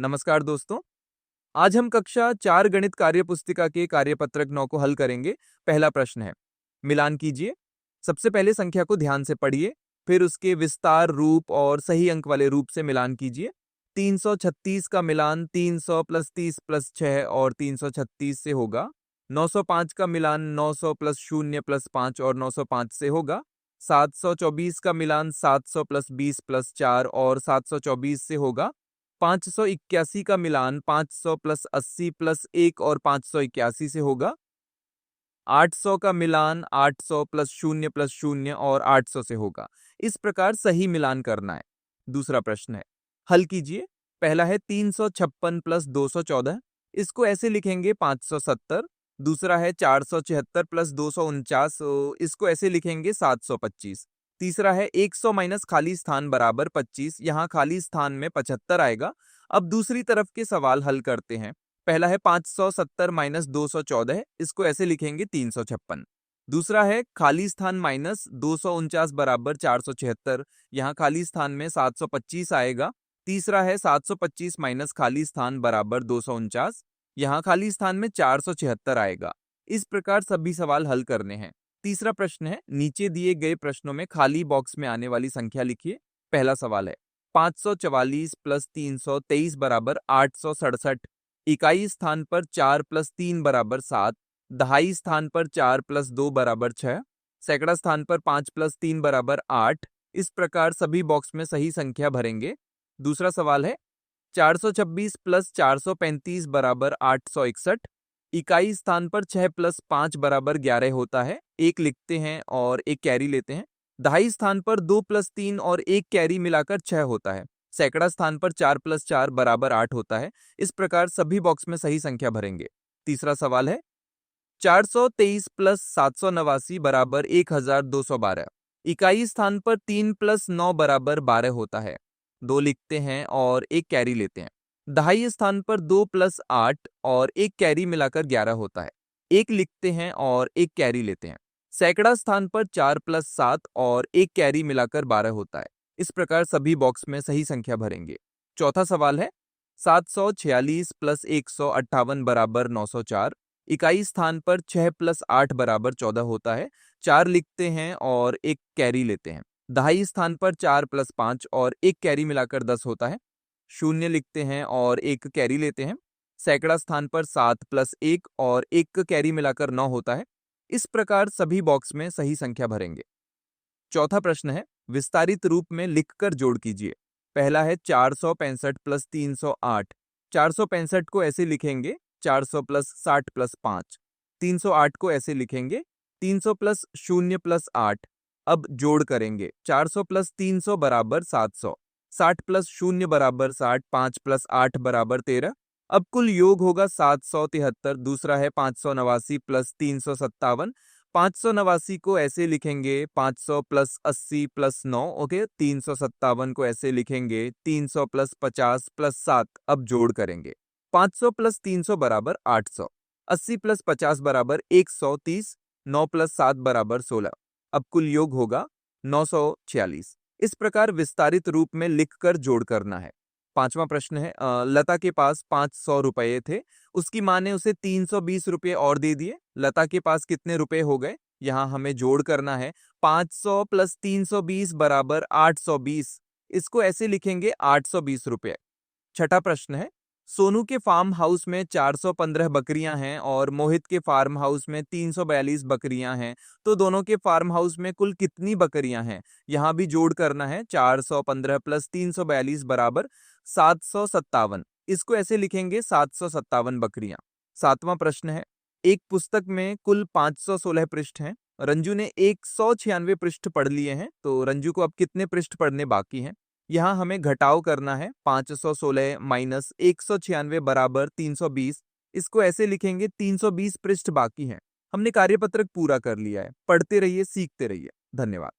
नमस्कार दोस्तों। आज हम कक्षा 4 गणित कार्य पुस्तिका के कार्यपत्रक 9 को हल करेंगे। पहला प्रश्न है, मिलान कीजिए। सबसे पहले संख्या को ध्यान से पढ़िए, फिर उसके विस्तार रूप और सही अंक वाले रूप से मिलान कीजिए। 336 का मिलान 300 प्लस 30 प्लस 6 और 336 से होगा। 905 का मिलान 900 प्लस 0 प्लस 5 और 905 से होगा। 724 का मिलान 700 प्लस 20 प्लस 4 और 724 से होगा। 581 का मिलान 500 प्लस 80 प्लस 1 और 581 से होगा। 800 का मिलान 800 प्लस 0 प्लस 0 और 800 से होगा। इस प्रकार सही मिलान करना है। दूसरा प्रश्न है, हल कीजिए। पहला है 356 प्लस 214, इसको ऐसे लिखेंगे 570। दूसरा है 476 प्लस 249, इसको ऐसे लिखेंगे 725। तीसरा है 100 माइनस खाली स्थान बराबर 25, यहाँ खाली स्थान में 75 आएगा। अब दूसरी तरफ के सवाल हल करते हैं। पहला है 570 माइनस 214, इसको ऐसे लिखेंगे 356। दूसरा है खाली स्थान माइनस 249 बराबर 476, यहाँ खाली स्थान में 725 आएगा। तीसरा है 725 माइनस खाली स्थान बराबर 249, यहाँ खाली स्थान में 476 आएगा। इस प्रकार सभी सवाल हल करने हैं। तीसरा प्रश्न है, नीचे दिए गए प्रश्नों में खाली बॉक्स में आने वाली संख्या लिखिए। पहला सवाल है 544 प्लस 323 बराबर 867। इकाई स्थान पर 4 प्लस 3 बराबर 7। दहाई स्थान पर 4 प्लस 2 बराबर 6। सैकड़ा स्थान पर 5 प्लस 3 बराबर 8। इस प्रकार सभी बॉक्स में सही संख्या भरेंगे। दूसरा सवाल है 426 प्लस 435 बराबर 861। इकाई स्थान पर 6 प्लस 5 बराबर 11 होता है। एक लिखते हैं और एक कैरी लेते हैं। दहाई स्थान पर 2 प्लस 3 और एक कैरी मिलाकर 6 होता है। सैकड़ा स्थान पर 4 प्लस 4 बराबर 8 होता है। इस प्रकार सभी बॉक्स में सही संख्या भरेंगे। तीसरा सवाल है 423 प्लस 789 बराबर 1212। इकाई स्थान पर 3 प्लस 9 बराबर 12 होता है। दो लिखते हैं और एक कैरी लेते हैं। दहाई स्थान पर 2 प्लस 8 और एक कैरी मिलाकर 11 होता है। एक लिखते हैं और एक कैरी लेते हैं। सैकड़ा स्थान पर 4 प्लस 7 और एक कैरी मिलाकर 12 होता है। इस प्रकार सभी बॉक्स में सही संख्या भरेंगे। चौथा सवाल है 746 प्लस 158 बराबर 904। इकाई स्थान पर 6 प्लस 8 बराबर 14 होता है। 4 लिखते हैं और एक कैरी लेते हैं। दहाई स्थान पर 4 प्लस 5 और एक कैरी मिलाकर 10 होता है। 0 लिखते हैं और एक कैरी लेते हैं। सैकड़ा स्थान पर 7 प्लस 1 और एक कैरी मिलाकर 9 होता है। इस प्रकार सभी बॉक्स में सही संख्या भरेंगे। चौथा प्रश्न है, विस्तारित रूप में लिखकर जोड़ कीजिए। पहला है 465 प्लस 308। 465 को ऐसे लिखेंगे 400 प्लस 60 प्लस 5। 308 को ऐसे लिखेंगे 300 प्लस 0 प्लस 8। अब जोड़ करेंगे 400 प्लस 300 बराबर 700। 60 प्लस 0 बराबर 60। 5 प्लस 8 बराबर 13। अब कुल योग होगा 773। दूसरा है 589 प्लस 357। 589 को ऐसे लिखेंगे 500 प्लस 80 प्लस 9। ओके, 357 को ऐसे लिखेंगे 300 प्लस 50 प्लस 7। अब जोड़ करेंगे 500 प्लस 300 बराबर 800। 80 प्लस 50 बराबर 130। 9 प्लस 7 बराबर 16। अब कुल योग होगा 946। इस प्रकार विस्तारित रूप में लिखकर जोड़ करना है। पांचवा प्रश्न है, लता के पास 500 रुपये थे। उसकी माँ ने उसे 320 रुपये और दे दिए। लता के पास कितने रुपए हो गए? यहाँ हमें जोड़ करना है। 500 प्लस 320 बराबर 820। इसको ऐसे लिखेंगे 820 रुपये। छठा प्रश्न है, सोनू के फार्म हाउस में 415 बकरियां हैं और मोहित के फार्म हाउस में 342 बकरियां हैं। तो दोनों के फार्म हाउस में कुल कितनी बकरियां हैं? यहाँ भी जोड़ करना है। 415 प्लस 342 बराबर 757। इसको ऐसे लिखेंगे 757 बकरियां। सातवां प्रश्न है, एक पुस्तक में कुल 516 पृष्ठ हैं। रंजू ने 196 पृष्ठ पढ़ लिए हैं। तो रंजू को अब कितने पृष्ठ पढ़ने बाकी हैं? यहाँ हमें घटाव करना है। 516 माइनस 196 बराबर 320। इसको ऐसे लिखेंगे 320 पृष्ठ बाकी हैं। हमने कार्यपत्रक पूरा कर लिया है। पढ़ते रहिए, सीखते रहिए। धन्यवाद।